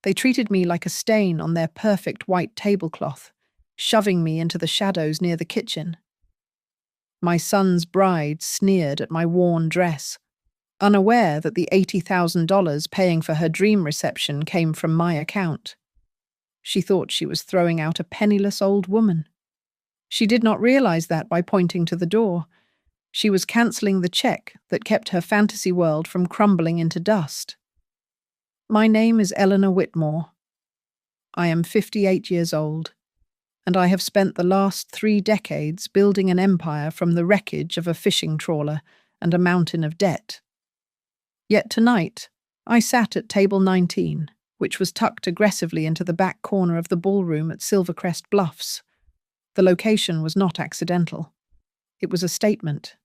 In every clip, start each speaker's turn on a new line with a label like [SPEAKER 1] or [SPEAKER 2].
[SPEAKER 1] They treated me like a stain on their perfect white tablecloth, shoving me into the shadows near the kitchen. My son's bride sneered at my worn dress, unaware that the $80,000 paying for her dream reception came from my account. She thought she was throwing out a penniless old woman. She did not realize that by pointing to the door. She was cancelling the check that kept her fantasy world from crumbling into dust. My name is Eleanor Whitmore. I am 58 years old, and I have spent the last 3 decades building an empire from the wreckage of a fishing trawler and a mountain of debt. Yet tonight, I sat at table 19, which was tucked aggressively into the back corner of the ballroom at Silvercrest Bluffs. The location was not accidental. It was a statement.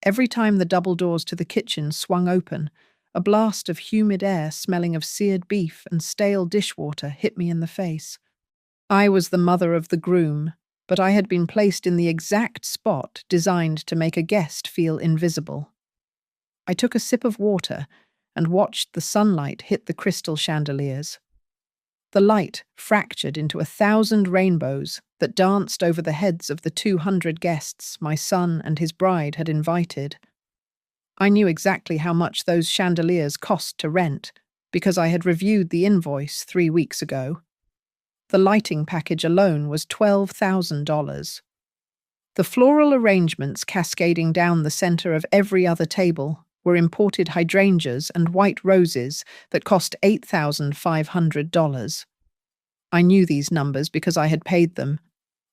[SPEAKER 1] Every time the double doors to the kitchen swung open, a blast of humid air smelling of seared beef and stale dishwater hit me in the face. I was the mother of the groom, but I had been placed in the exact spot designed to make a guest feel invisible. I took a sip of water and watched the sunlight hit the crystal chandeliers. The light fractured into 1,000 rainbows that danced over the heads of the 200 guests my son and his bride had invited. I knew exactly how much those chandeliers cost to rent because I had reviewed the invoice 3 weeks ago. The lighting package alone was $12,000. The floral arrangements cascading down the center of every other table were imported hydrangeas and white roses that cost $8,500. I knew these numbers because I had paid them.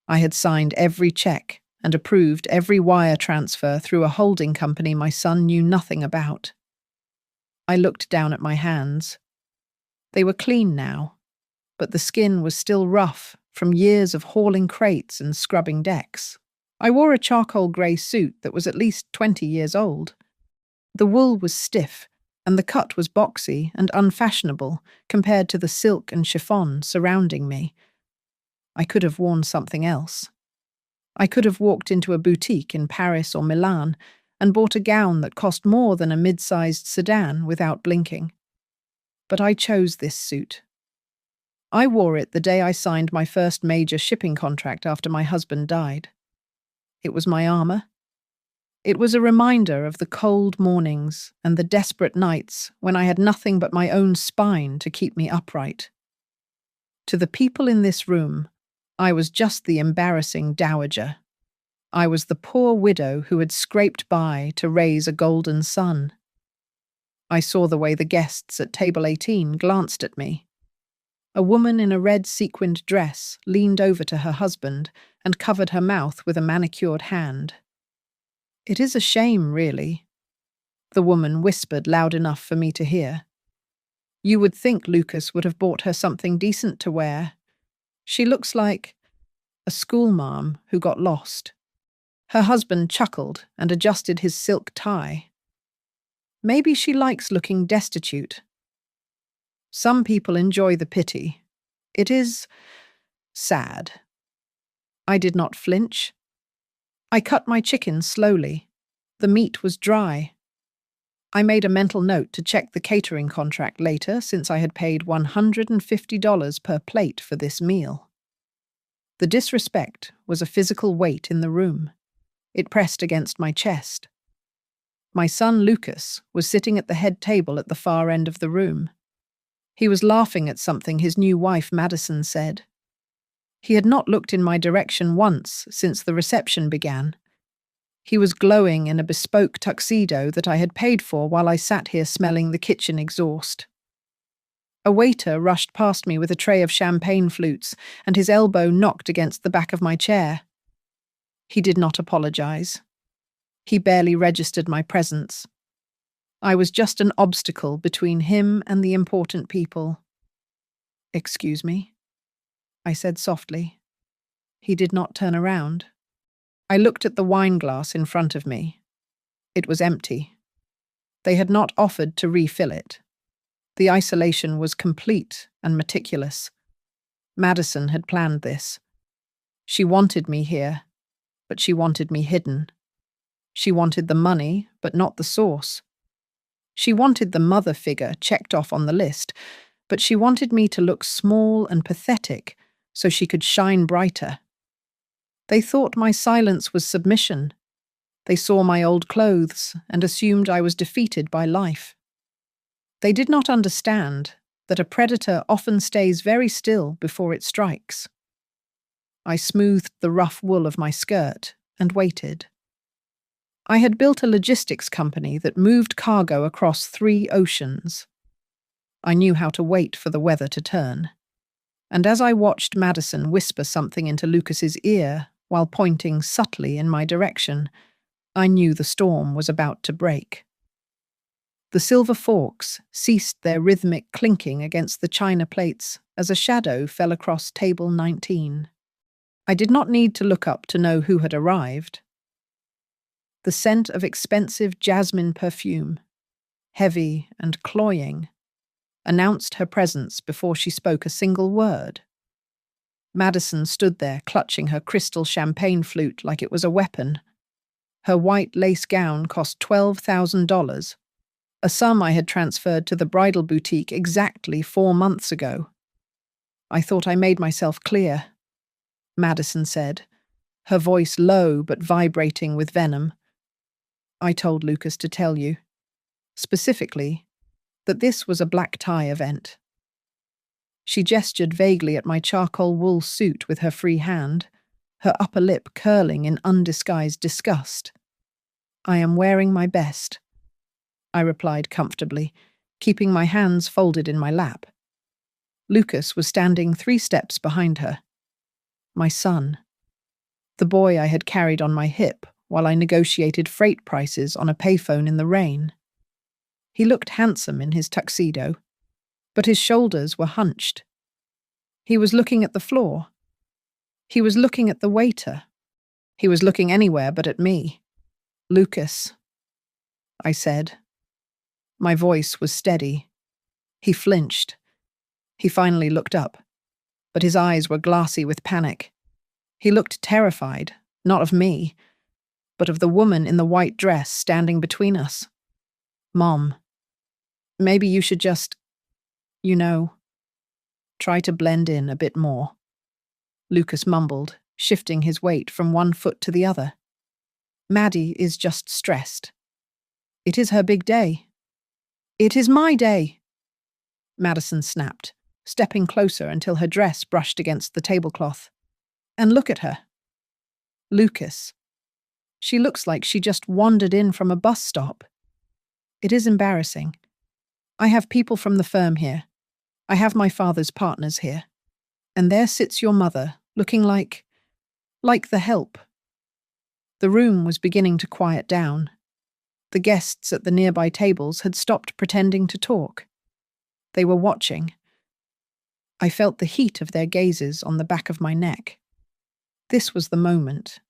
[SPEAKER 1] I had signed every check and approved every wire transfer through a holding company my son knew nothing about. I looked down at my hands. They were clean now, but the skin was still rough from years of hauling crates and scrubbing decks. I wore a charcoal grey suit that was at least 20 years old. The wool was stiff, and the cut was boxy and unfashionable compared to the silk and chiffon surrounding me. I could have worn something else. I could have walked into a boutique in Paris or Milan and bought a gown that cost more than a mid-sized sedan without blinking. But I chose this suit. I wore it the day I signed my first major shipping contract after my husband died. It was my armor. It was a reminder of the cold mornings and the desperate nights when I had nothing but my own spine to keep me upright. To the people in this room, I was just the embarrassing dowager. I was the poor widow who had scraped by to raise a golden son. I saw the way the guests at table 18 glanced at me. A woman in a red sequined dress leaned over to her husband and covered her mouth with a manicured hand. "It is a shame, really," the woman whispered loud enough for me to hear. "You would think Lucas would have bought her something decent to wear. She looks like a schoolmarm who got lost." Her husband chuckled and adjusted his silk tie. "Maybe she likes looking destitute. Some people enjoy the pity. It is sad." I did not flinch. I cut my chicken slowly. The meat was dry. I made a mental note to check the catering contract later since I had paid $150 per plate for this meal. The disrespect was a physical weight in the room. It pressed against my chest. My son Lucas was sitting at the head table at the far end of the room. He was laughing at something his new wife Madison said. He had not looked in my direction once since the reception began. He was glowing in a bespoke tuxedo that I had paid for while I sat here smelling the kitchen exhaust. A waiter rushed past me with a tray of champagne flutes, and his elbow knocked against the back of my chair. He did not apologize. He barely registered my presence. I was just an obstacle between him and the important people. "Excuse me," I said softly. He did not turn around. I looked at the wine glass in front of me. It was empty. They had not offered to refill it. The isolation was complete and meticulous. Madison had planned this. She wanted me here, but she wanted me hidden. She wanted the money, but not the source. She wanted the mother figure checked off on the list, But she wanted me to look small and pathetic so she could shine brighter. They thought my silence was submission. They saw my old clothes and assumed I was defeated by life. They did not understand that a predator often stays very still before it strikes. I smoothed the rough wool of my skirt and waited. I had built a logistics company that moved cargo across 3 oceans. I knew how to wait for the weather to turn. And as I watched Madison whisper something into Lucas's ear while pointing subtly in my direction, I knew the storm was about to break. The silver forks ceased their rhythmic clinking against the china plates as a shadow fell across table 19. I did not need to look up to know who had arrived. The scent of expensive jasmine perfume, heavy and cloying, announced her presence before she spoke a single word. Madison stood there clutching her crystal champagne flute like it was a weapon. Her white lace gown cost $12,000, a sum I had transferred to the bridal boutique exactly 4 months ago. I thought I made myself clear, Madison said, her voice low but vibrating with venom. I told Lucas to tell you, specifically, that this was a black tie event. She gestured vaguely at my charcoal wool suit with her free hand, her upper lip curling in undisguised disgust. I am wearing my best, I replied comfortably, keeping my hands folded in my lap. Lucas was standing 3 steps behind her. My son, the boy I had carried on my hip while I negotiated freight prices on a payphone in the rain. He looked handsome in his tuxedo, but his shoulders were hunched. He was looking at the floor. He was looking at the waiter. He was looking anywhere but at me. Lucas, I said. My voice was steady. He flinched. He finally looked up, but his eyes were glassy with panic. He looked terrified, not of me, but of the woman in the white dress standing between us. Mom, maybe you should just, try to blend in a bit more. Lucas mumbled, shifting his weight from one foot to the other. Maddie is just stressed. It is her big day. It is my day, Madison snapped, stepping closer until her dress brushed against the tablecloth. And look at her. Lucas. She looks like she just wandered in from a bus stop. It is embarrassing. I have people from the firm here. I have my father's partners here. And there sits your mother, looking like the help. The room was beginning to quiet down. The guests at the nearby tables had stopped pretending to talk. They were watching. I felt the heat of their gazes on the back of my neck. This was the moment.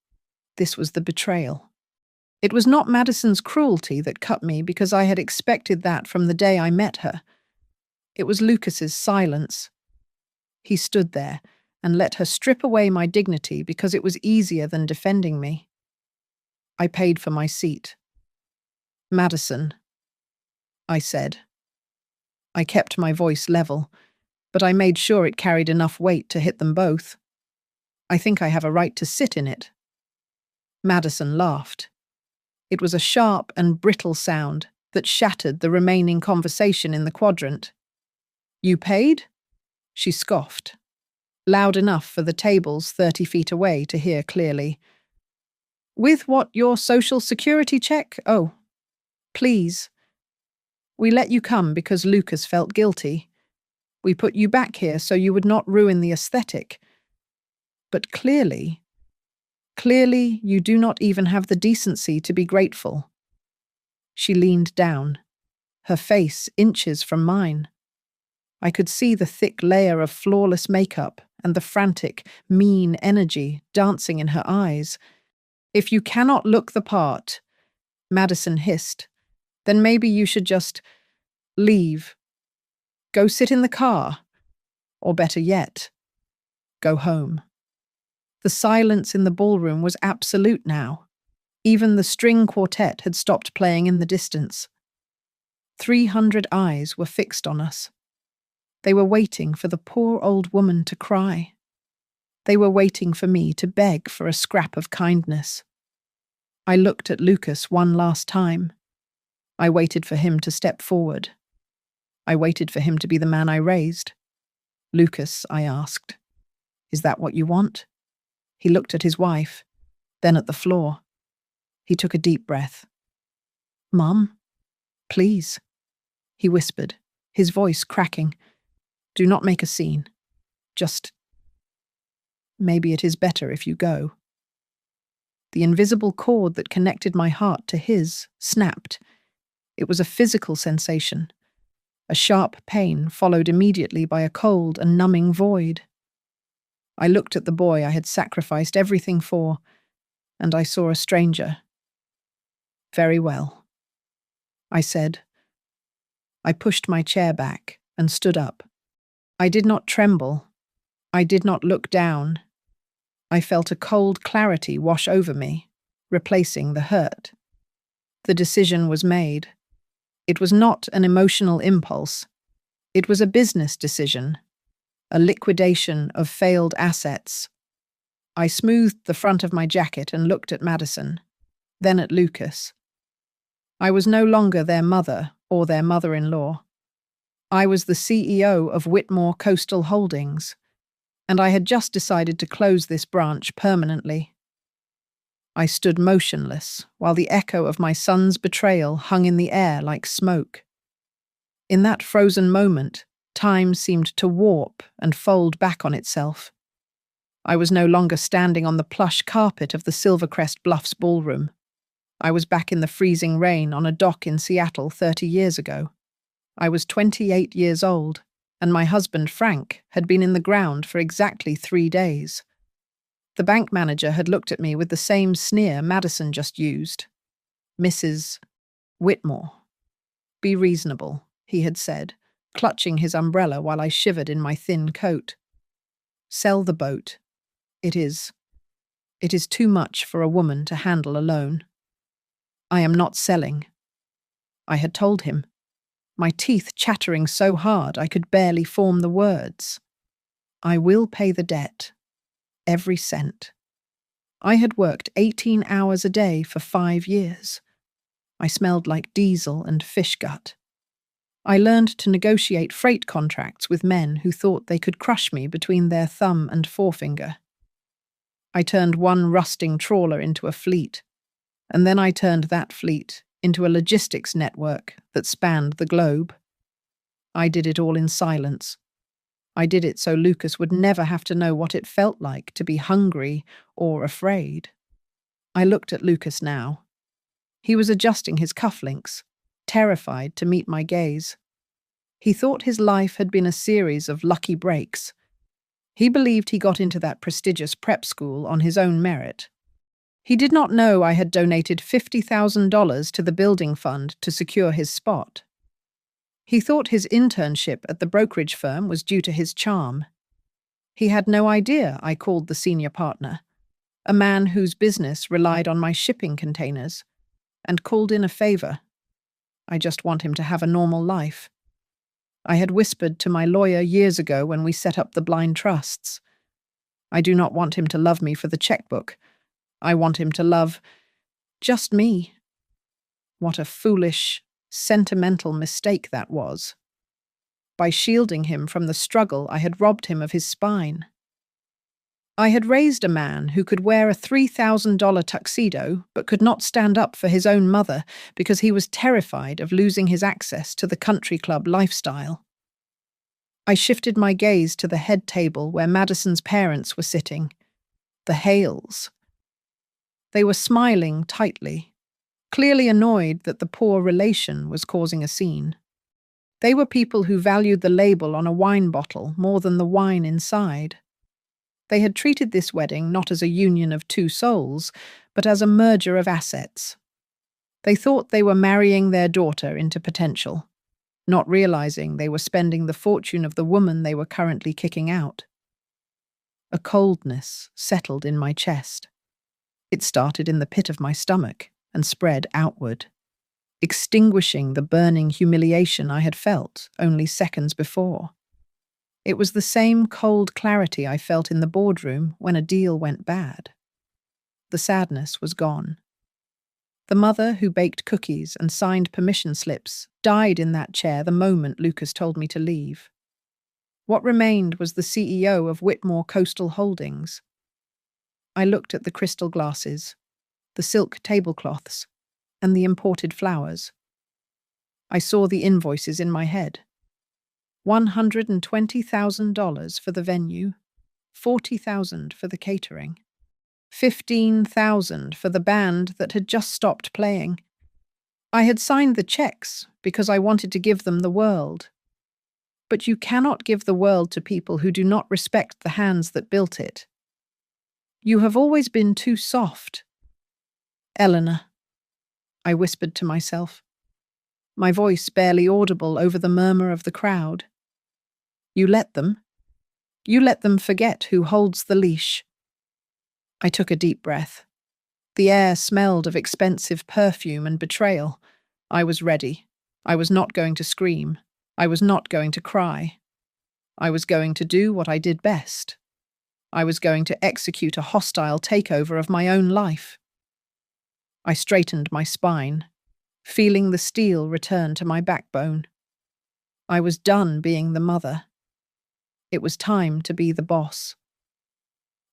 [SPEAKER 1] This was the betrayal. It was not Madison's cruelty that cut me because I had expected that from the day I met her. It was Lucas's silence. He stood there and let her strip away my dignity because it was easier than defending me. I paid for my seat. Madison, I said. I kept my voice level, but I made sure it carried enough weight to hit them both. I think I have a right to sit in it. Madison laughed. It was a sharp and brittle sound that shattered the remaining conversation in the quadrant. You paid? She scoffed, loud enough for the tables 30 feet away to hear clearly. With what, your social security check? Oh, please. We let you come because Lucas felt guilty. We put you back here so you would not ruin the aesthetic. But clearly you do not even have the decency to be grateful. She leaned down, her face inches from mine. I could see the thick layer of flawless makeup and the frantic, mean energy dancing in her eyes. If you cannot look the part, Madison hissed, then maybe you should just leave. Go sit in the car. Or better yet, go home. The silence in the ballroom was absolute now. Even the string quartet had stopped playing in the distance. 300 eyes were fixed on us. They were waiting for the poor old woman to cry. They were waiting for me to beg for a scrap of kindness. I looked at Lucas one last time. I waited for him to step forward. I waited for him to be the man I raised. "Lucas," I asked, "is that what you want?" He looked at his wife, then at the floor. He took a deep breath. "Mum, please," he whispered, his voice cracking. "Do not make a scene. Just, maybe it is better if you go." The invisible cord that connected my heart to his snapped. It was a physical sensation. A sharp pain followed immediately by a cold and numbing void. I looked at the boy I had sacrificed everything for, and I saw a stranger. "Very well," I said. I pushed my chair back and stood up. I did not tremble. I did not look down. I felt a cold clarity wash over me, replacing the hurt. The decision was made. It was not an emotional impulse. It was a business decision, a liquidation of failed assets. I smoothed the front of my jacket and looked at Madison, then at Lucas. I was no longer their mother or their mother-in-law. I was the CEO of Whitmore Coastal Holdings, and I had just decided to close this branch permanently. I stood motionless while the echo of my son's betrayal hung in the air like smoke. In that frozen moment, time seemed to warp and fold back on itself. I was no longer standing on the plush carpet of the Silvercrest Bluffs ballroom. I was back in the freezing rain on a dock in Seattle 30 years ago. I was 28 years old, and my husband, Frank, had been in the ground for exactly 3 days. The bank manager had looked at me with the same sneer Madison just used. "Mrs. Whitmore, be reasonable," he had said, clutching his umbrella while I shivered in my thin coat. "Sell the boat. It is too much for a woman to handle alone." "I am not selling," I had told him, my teeth chattering so hard I could barely form the words. "I will pay the debt. Every cent." I had worked 18 hours a day for 5 years. I smelled like diesel and fish gut. I learned to negotiate freight contracts with men who thought they could crush me between their thumb and forefinger. I turned one rusting trawler into a fleet, and then I turned that fleet into a logistics network that spanned the globe. I did it all in silence. I did it so Lucas would never have to know what it felt like to be hungry or afraid. I looked at Lucas now. He was adjusting his cufflinks, terrified to meet my gaze. He thought his life had been a series of lucky breaks. He believed he got into that prestigious prep school on his own merit. He did not know I had donated $50,000 to the building fund to secure his spot. He thought his internship at the brokerage firm was due to his charm. He had no idea I called the senior partner, a man whose business relied on my shipping containers, and called in a favor. I just want him to have a normal life. I had whispered to my lawyer years ago when we set up the blind trusts. I do not want him to love me for the checkbook. I want him to love just me. What a foolish, sentimental mistake that was. By shielding him from the struggle, I had robbed him of his spine. I had raised a man who could wear a $3,000 tuxedo but could not stand up for his own mother because he was terrified of losing his access to the country club lifestyle. I shifted my gaze to the head table where Madison's parents were sitting, the Hales. They were smiling tightly, clearly annoyed that the poor relation was causing a scene. They were people who valued the label on a wine bottle more than the wine inside. They had treated this wedding not as a union of two souls, but as a merger of assets. They thought they were marrying their daughter into potential, not realizing they were spending the fortune of the woman they were currently kicking out. A coldness settled in my chest. It started in the pit of my stomach and spread outward, extinguishing the burning humiliation I had felt only seconds before. It was the same cold clarity I felt in the boardroom when a deal went bad. The sadness was gone. The mother who baked cookies and signed permission slips died in that chair the moment Lucas told me to leave. What remained was the CEO of Whitmore Coastal Holdings. I looked at the crystal glasses, the silk tablecloths, and the imported flowers. I saw the invoices in my head. $120,000 for the venue, $40,000 for the catering, $15,000 for the band that had just stopped playing. I had signed the checks because I wanted to give them the world. But you cannot give the world to people who do not respect the hands that built it. You have always been too soft. Eleanor, I whispered to myself, my voice barely audible over the murmur of the crowd. You let them forget who holds the leash. I took a deep breath. The air smelled of expensive perfume and betrayal. I was ready. I was not going to scream. I was not going to cry. I was going to do what I did best. I was going to execute a hostile takeover of my own life. I straightened my spine, feeling the steel return to my backbone. I was done being the mother. It was time to be the boss.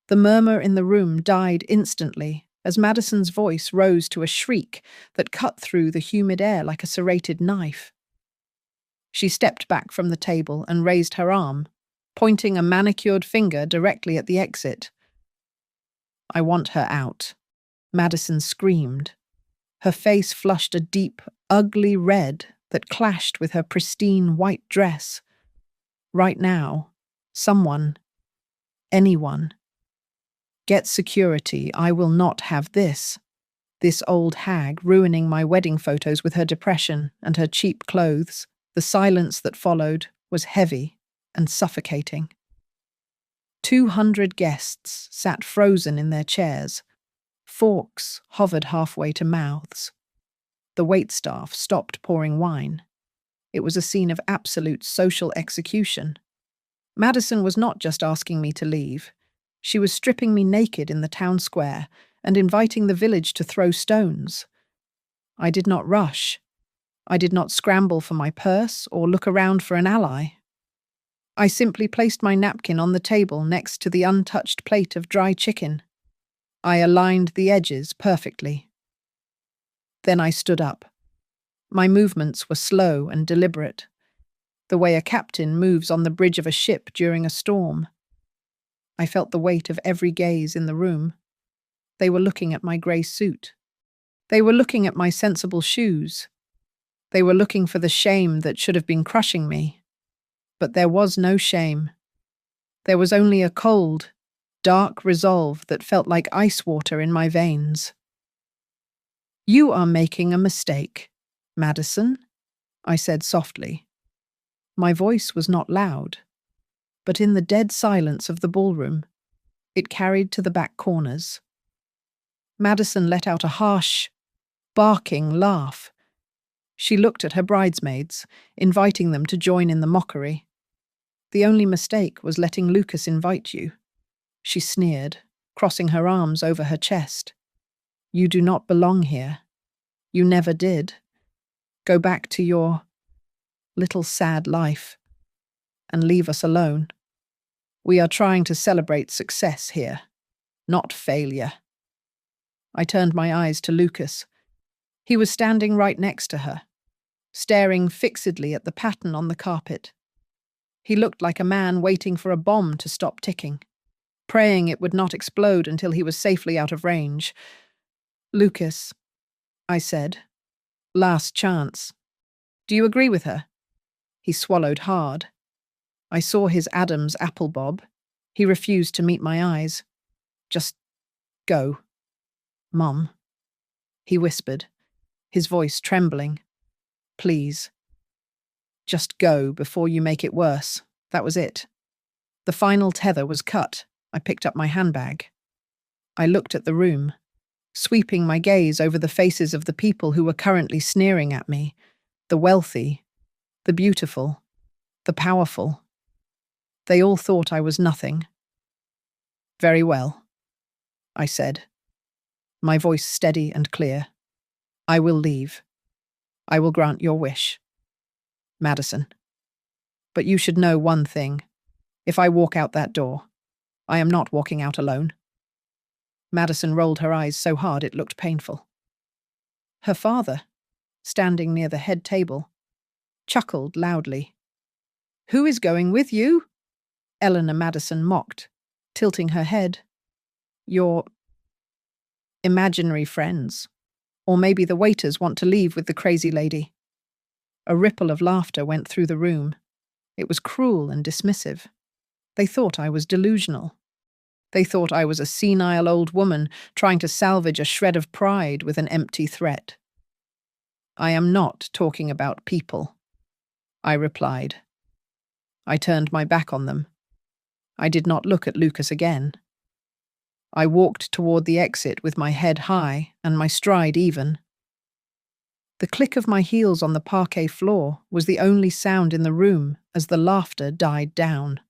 [SPEAKER 1] The murmur in the room died instantly as Madison's voice rose to a shriek that cut through the humid air like a serrated knife. She stepped back from the table and raised her arm, pointing a manicured finger directly at the exit. I want her out, Madison screamed. Her face flushed a deep, ugly red that clashed with her pristine white dress. Right now, someone, anyone. Get security, I will not have this. This old hag ruining my wedding photos with her depression and her cheap clothes. The silence that followed was heavy and suffocating. 200 guests sat frozen in their chairs. Forks hovered halfway to mouths. The waitstaff stopped pouring wine. It was a scene of absolute social execution. Madison was not just asking me to leave. She was stripping me naked in the town square and inviting the village to throw stones. I did not rush. I did not scramble for my purse or look around for an ally. I simply placed my napkin on the table next to the untouched plate of dry chicken. I aligned the edges perfectly. Then I stood up. My movements were slow and deliberate, the way a captain moves on the bridge of a ship during a storm. I felt the weight of every gaze in the room. They were looking at my grey suit. They were looking at my sensible shoes. They were looking for the shame that should have been crushing me. But there was no shame. There was only a cold, dark resolve that felt like ice water in my veins. You are making a mistake, Madison, I said softly. My voice was not loud, but in the dead silence of the ballroom, it carried to the back corners. Madison let out a harsh, barking laugh. She looked at her bridesmaids, inviting them to join in the mockery. The only mistake was letting Lucas invite you. She sneered, crossing her arms over her chest. You do not belong here. You never did. Go back to your little sad life and leave us alone. We are trying to celebrate success here, not failure. I turned my eyes to Lucas. He was standing right next to her, staring fixedly at the pattern on the carpet. He looked like a man waiting for a bomb to stop ticking, praying it would not explode until he was safely out of range. Lucas, I said, last chance. Do you agree with her? He swallowed hard. I saw his Adam's apple bob. He refused to meet my eyes. Just go, Mom, he whispered, his voice trembling. Please. Just go before you make it worse. That was it. The final tether was cut. I picked up my handbag. I looked at the room, sweeping my gaze over the faces of the people who were currently sneering at me, the wealthy, the beautiful, the powerful. They all thought I was nothing. Very well, I said, my voice steady and clear. I will leave. I will grant your wish. Madison. But you should know one thing. If I walk out that door, I am not walking out alone. Madison rolled her eyes so hard it looked painful. Her father, standing near the head table, chuckled loudly. Who is going with you? Eleanor Madison mocked, tilting her head. Your imaginary friends. Or maybe the waiters want to leave with the crazy lady. A ripple of laughter went through the room. It was cruel and dismissive. They thought I was delusional. They thought I was a senile old woman trying to salvage a shred of pride with an empty threat. I am not talking about people, I replied. I turned my back on them. I did not look at Lucas again. I walked toward the exit with my head high and my stride even. The click of my heels on the parquet floor was the only sound in the room as the laughter died down,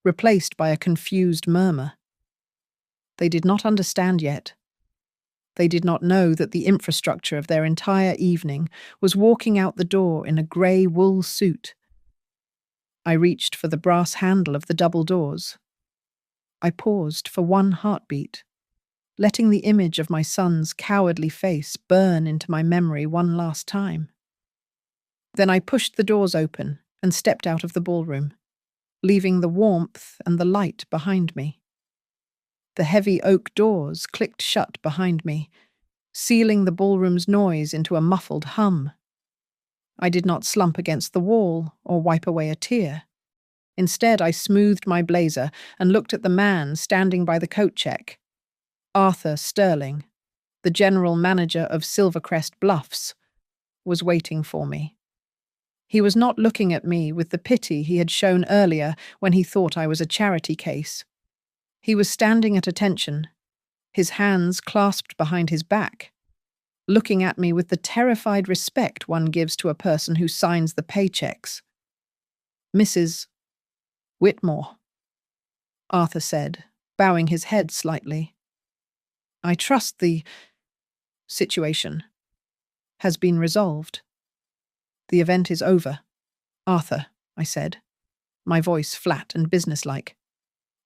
[SPEAKER 1] replaced by a confused murmur. They did not understand yet. They did not know that the infrastructure of their entire evening was walking out the door in a grey wool suit. I reached for the brass handle of the double doors. I paused for one heartbeat, letting the image of my son's cowardly face burn into my memory one last time. Then I pushed the doors open and stepped out of the ballroom, leaving the warmth and the light behind me. The heavy oak doors clicked shut behind me, sealing the ballroom's noise into a muffled hum. I did not slump against the wall or wipe away a tear. Instead, I smoothed my blazer and looked at the man standing by the coat check. Arthur Sterling, the general manager of Silvercrest Bluffs, was waiting for me. He was not looking at me with the pity he had shown earlier when he thought I was a charity case. He was standing at attention, his hands clasped behind his back, looking at me with the terrified respect one gives to a person who signs the paychecks. Mrs. Whitmore, Arthur said, bowing his head slightly. I trust the situation has been resolved. The event is over. Arthur, I said, my voice flat and businesslike.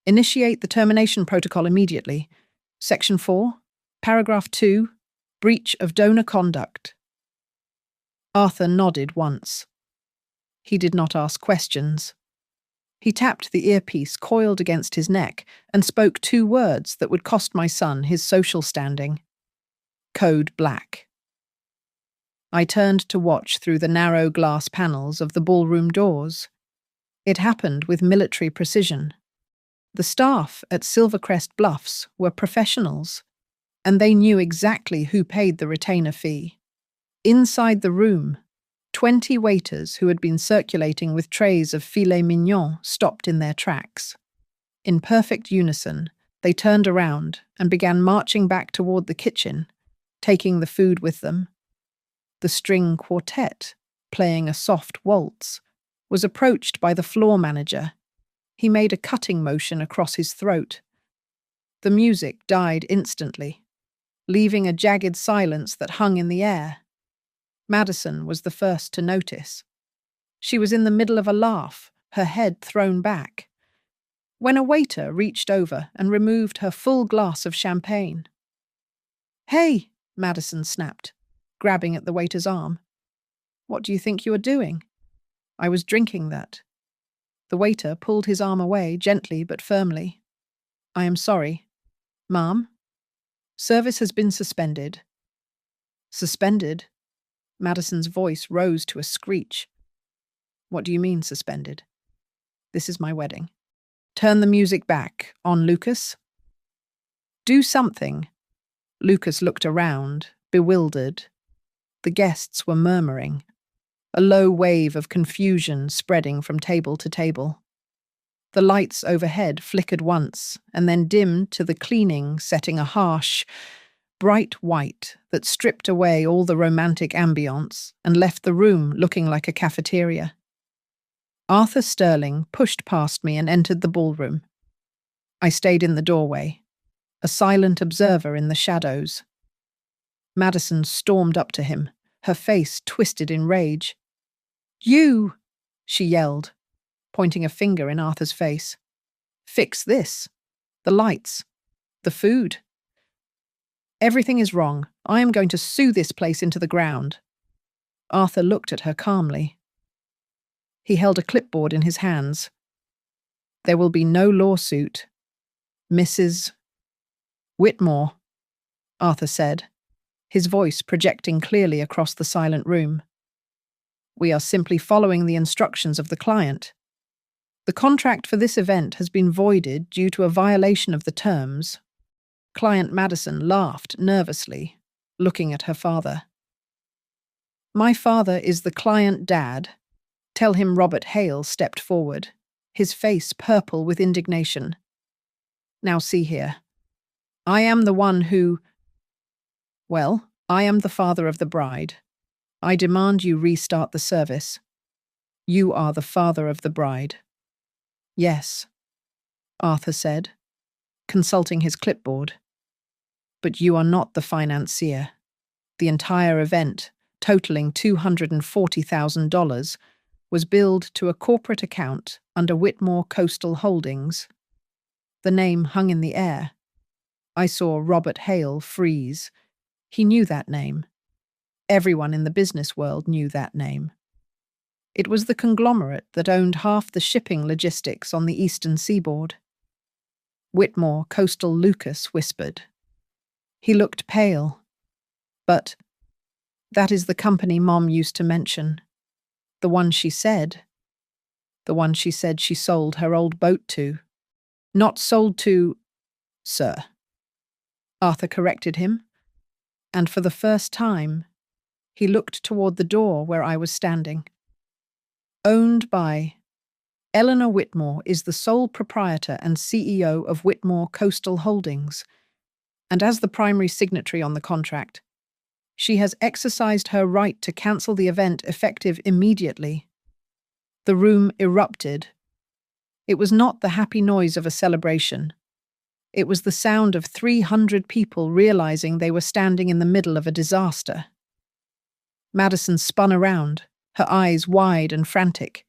[SPEAKER 1] Initiate the termination protocol immediately. Section 4, Paragraph 2, breach of donor conduct. Arthur nodded once. He did not ask questions. He tapped the earpiece coiled against his neck and spoke 2 words that would cost my son his social standing. Code black. I turned to watch through the narrow glass panels of the ballroom doors. It happened with military precision. The staff at Silvercrest Bluffs were professionals, and they knew exactly who paid the retainer fee. Inside the room, 20 waiters who had been circulating with trays of filet mignon stopped in their tracks. In perfect unison, they turned around and began marching back toward the kitchen, taking the food with them. The string quartet, playing a soft waltz, was approached by the floor manager. He made a cutting motion across his throat. The music died instantly, leaving a jagged silence that hung in the air. Madison was the first to notice. She was in the middle of a laugh, her head thrown back, when a waiter reached over and removed her full glass of champagne. "Hey," Madison snapped, grabbing at the waiter's arm. "What do you think you are doing?" "I was drinking that." The waiter pulled his arm away, gently but firmly. "I am sorry. Ma'am? Service has been suspended." "Suspended?" Madison's voice rose to a screech. "What do you mean, suspended? This is my wedding. Turn the music back. On, Lucas." "Do something." Lucas looked around, bewildered. The guests were murmuring, a low wave of confusion spreading from table to table. The lights overhead flickered once and then dimmed to the cleaning, setting a harsh, bright white that stripped away all the romantic ambience and left the room looking like a cafeteria. Arthur Sterling pushed past me and entered the ballroom. I stayed in the doorway, a silent observer in the shadows. Madison stormed up to him, her face twisted in rage. "You!" she yelled, pointing a finger in Arthur's face. "Fix this. The lights. The food. Everything is wrong. I am going to sue this place into the ground." Arthur looked at her calmly. He held a clipboard in his hands. "There will be no lawsuit. Mrs. Whitmore," Arthur said, his voice projecting clearly across the silent room. "We are simply following the instructions of the client. The contract for this event has been voided due to a violation of the terms." Client Madison laughed nervously, looking at her father. "My father is the client dad. Tell him Robert Hale stepped forward, his face purple with indignation. Now see here. I am the one who... Well, I am the father of the bride. I demand you restart the service. You are the father of the bride." "Yes," Arthur said, consulting his clipboard. "But you are not the financier. The entire event, totaling $240,000, was billed to a corporate account under Whitmore Coastal Holdings." The name hung in the air. I saw Robert Hale freeze. He knew that name. Everyone in the business world knew that name. It was the conglomerate that owned half the shipping logistics on the eastern seaboard. "Whitmore Coastal Lucas," whispered. He looked pale. "But that is the company Mom used to mention. The one she said she sold her old boat to. Not sold to, sir." Arthur corrected him, and for the first time, he looked toward the door where I was standing. "Owned by... Eleanor Whitmore is the sole proprietor and CEO of Whitmore Coastal Holdings, and as the primary signatory on the contract, she has exercised her right to cancel the event effective immediately." The room erupted. It was not the happy noise of a celebration. It was the sound of 300 people realizing they were standing in the middle of a disaster. Madison spun around, her eyes wide and frantic,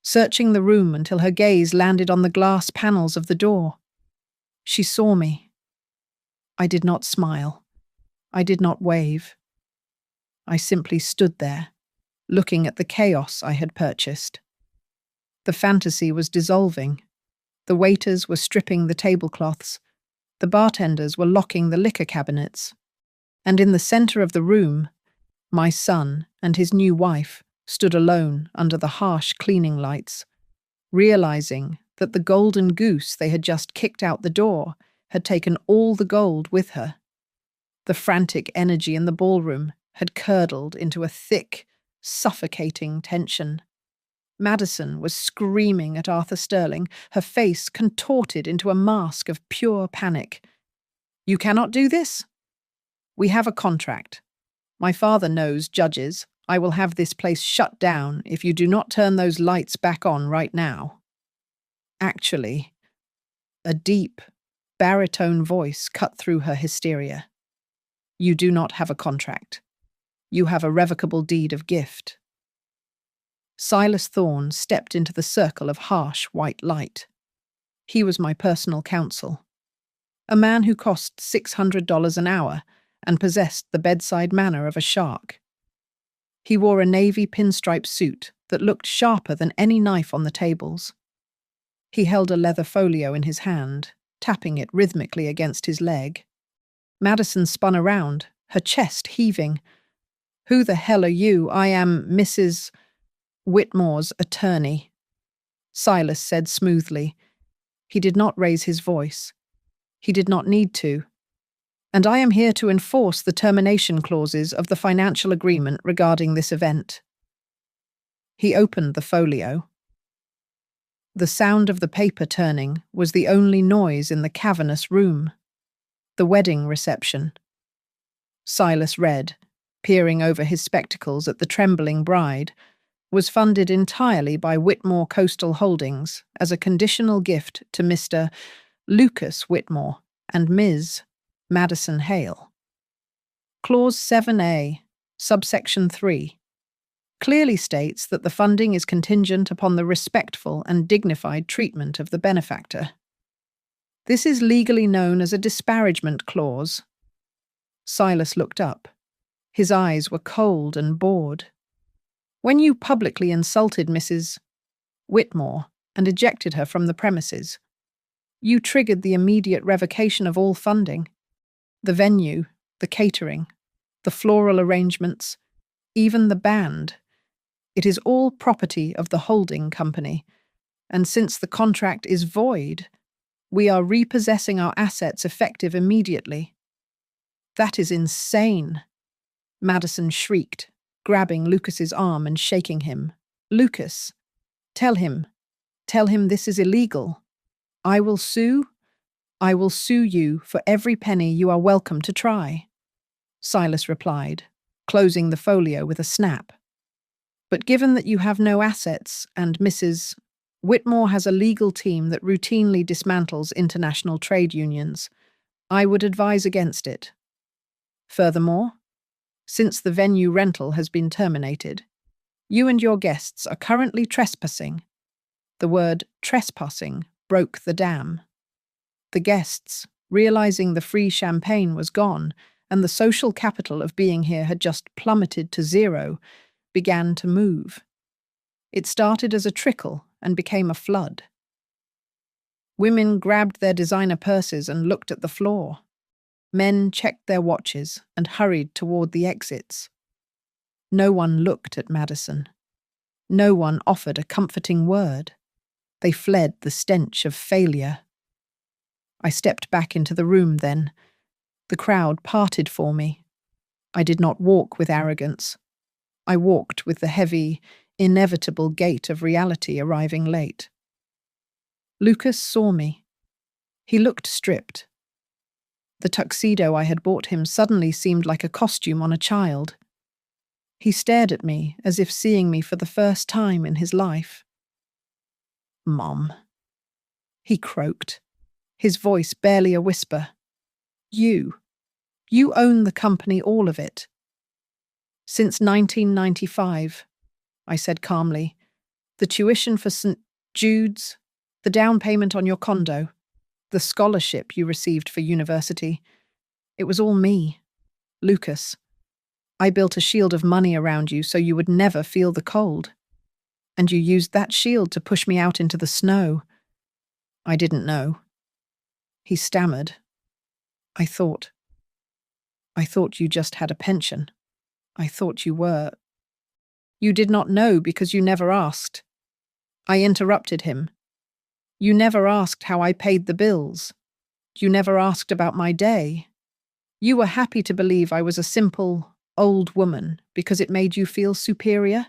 [SPEAKER 1] searching the room until her gaze landed on the glass panels of the door. She saw me. I did not smile. I did not wave. I simply stood there, looking at the chaos I had purchased. The fantasy was dissolving. The waiters were stripping the tablecloths. The bartenders were locking the liquor cabinets. And in the center of the room, my son and his new wife stood alone under the harsh cleaning lights, realizing that the golden goose they had just kicked out the door had taken all the gold with her. The frantic energy in the ballroom had curdled into a thick, suffocating tension. Madison was screaming at Arthur Sterling, her face contorted into a mask of pure panic. "You cannot do this? We have a contract. My father knows judges. I will have this place shut down if you do not turn those lights back on right now." Actually, a deep, baritone voice cut through her hysteria. "You do not have a contract. You have a revocable deed of gift." Silas Thorne stepped into the circle of harsh white light. He was my personal counsel, a man who cost $600 an hour and possessed the bedside manner of a shark. He wore a navy pinstripe suit that looked sharper than any knife on the tables. He held a leather folio in his hand, tapping it rhythmically against his leg. Madison spun around, her chest heaving. "Who the hell are you? I am Mrs. Whitmore's attorney," Silas said smoothly. He did not raise his voice. He did not need to. "And I am here to enforce the termination clauses of the financial agreement regarding this event." He opened the folio. The sound of the paper turning was the only noise in the cavernous room. The wedding reception. Silas read, peering over his spectacles at the trembling bride, was funded entirely by Whitmore Coastal Holdings as a conditional gift to Mr. Lucas Whitmore and Ms. Madison Hale. Clause 7A, subsection 3, clearly states that the funding is contingent upon the respectful and dignified treatment of the benefactor. This is legally known as a disparagement clause. Silas looked up. His eyes were cold and bored. When you publicly insulted Mrs. Whitmore and ejected her from the premises, you triggered the immediate revocation of all funding. The venue, the catering, the floral arrangements, even the band. It is all property of the holding company, and since the contract is void, we are repossessing our assets effective immediately. That is insane, Madison shrieked, grabbing Lucas's arm and shaking him. Lucas, tell him this is illegal. I will sue you for every penny you are welcome to try, Silas replied, closing the folio with a snap. But given that you have no assets and Mrs. Whitmore has a legal team that routinely dismantles international trade unions, I would advise against it. Furthermore, since the venue rental has been terminated, you and your guests are currently trespassing. The word trespassing broke the dam. The guests, realizing the free champagne was gone and the social capital of being here had just plummeted to zero, began to move. It started as a trickle and became a flood. Women grabbed their designer purses and looked at the floor. Men checked their watches and hurried toward the exits. No one looked at Madison. No one offered a comforting word. They fled the stench of failure. I stepped back into the room then. The crowd parted for me. I did not walk with arrogance. I walked with the heavy, inevitable gait of reality arriving late. Lucas saw me. He looked stripped. The tuxedo I had bought him suddenly seemed like a costume on a child. He stared at me as if seeing me for the first time in his life. "Mom," he croaked, his voice barely a whisper. You own the company, all of it." "Since 1995, I said calmly. "The tuition for St. Jude's, the down payment on your condo, the scholarship you received for university. It was all me. Lucas, I built a shield of money around you so you would never feel the cold. And you used that shield to push me out into the snow. I didn't know." He stammered. I thought you just had a pension. I thought you were." "You did not know because you never asked." I interrupted him. "You never asked how I paid the bills. You never asked about my day. You were happy to believe I was a simple, old woman because it made you feel superior."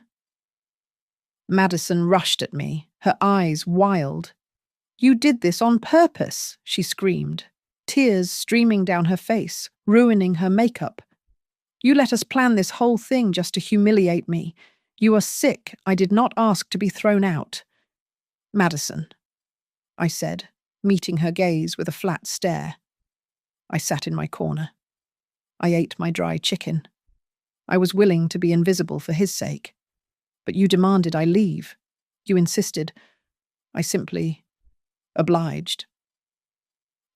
[SPEAKER 1] Madison rushed at me, her eyes wild. "You did this on purpose," she screamed, tears streaming down her face, ruining her makeup. "You let us plan this whole thing just to humiliate me. You are sick. I did not ask to be thrown out." "Madison," I said, meeting her gaze with a flat stare. I sat in my corner. I ate my dry chicken. I was willing to be invisible for his sake. But you demanded I leave. You insisted. I simply obliged.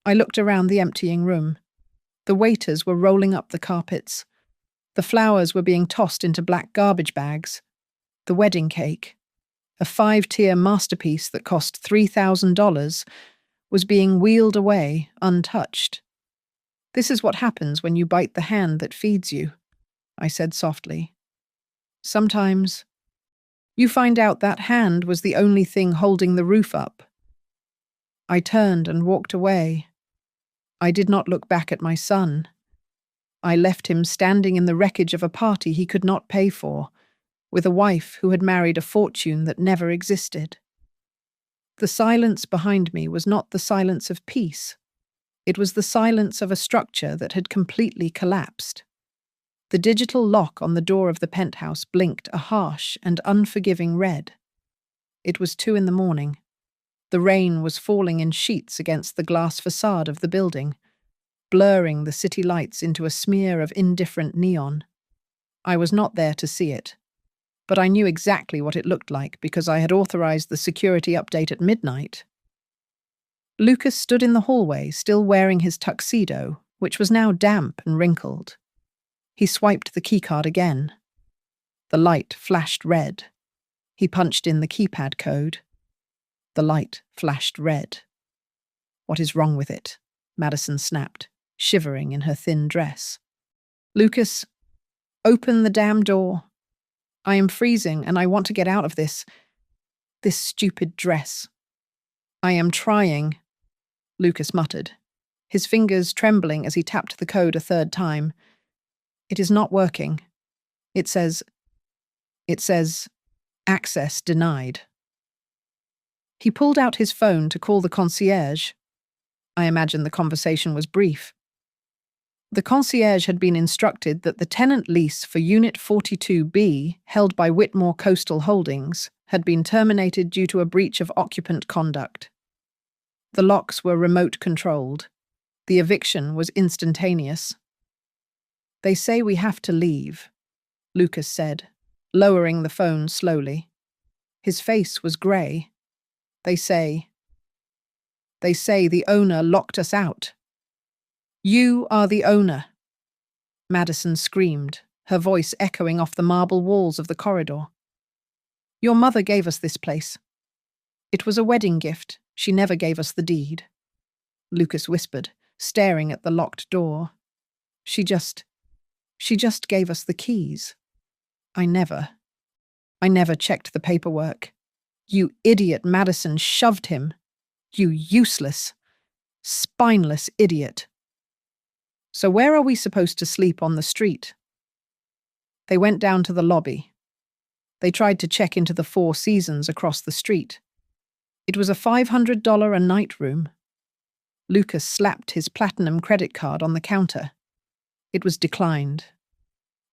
[SPEAKER 1] I looked around the emptying room. The waiters were rolling up the carpets. The flowers were being tossed into black garbage bags. The wedding cake, a 5-tier masterpiece that cost $3,000, was being wheeled away untouched. "This is what happens when you bite the hand that feeds you," I said softly. "Sometimes you find out that hand was the only thing holding the roof up." I turned and walked away. I did not look back at my son. I left him standing in the wreckage of a party he could not pay for, with a wife who had married a fortune that never existed. The silence behind me was not the silence of peace. It was the silence of a structure that had completely collapsed. The digital lock on the door of the penthouse blinked a harsh and unforgiving red. It was 2 a.m. The rain was falling in sheets against the glass facade of the building, blurring the city lights into a smear of indifferent neon. I was not there to see it, but I knew exactly what it looked like because I had authorized the security update at midnight. Lucas stood in the hallway, still wearing his tuxedo, which was now damp and wrinkled. He swiped the keycard again. The light flashed red. He punched in the keypad code. The light flashed red. "What is wrong with it?" Madison snapped, shivering in her thin dress. "Lucas, open the damn door. I am freezing and I want to get out of this stupid dress." "I am trying," Lucas muttered, his fingers trembling as he tapped the code a third time. "It is not working. It says, access denied." He pulled out his phone to call the concierge. I imagine the conversation was brief. The concierge had been instructed that the tenant lease for Unit 42B, held by Whitmore Coastal Holdings, had been terminated due to a breach of occupant conduct. The locks were remote-controlled. The eviction was instantaneous. "They say we have to leave," Lucas said, lowering the phone slowly. His face was grey. They say the owner locked us out." "You are the owner," Madison screamed, her voice echoing off the marble walls of the corridor. "Your mother gave us this place. It was a wedding gift. She never gave us the deed," Lucas whispered, staring at the locked door. She just gave us the keys. I never checked the paperwork. You idiot," Madison shoved him. "You useless, spineless idiot." "So where are we supposed to sleep on the street?" They went down to the lobby. They tried to check into the Four Seasons across the street. It was a $500 a night room. Lucas slapped his platinum credit card on the counter. It was declined.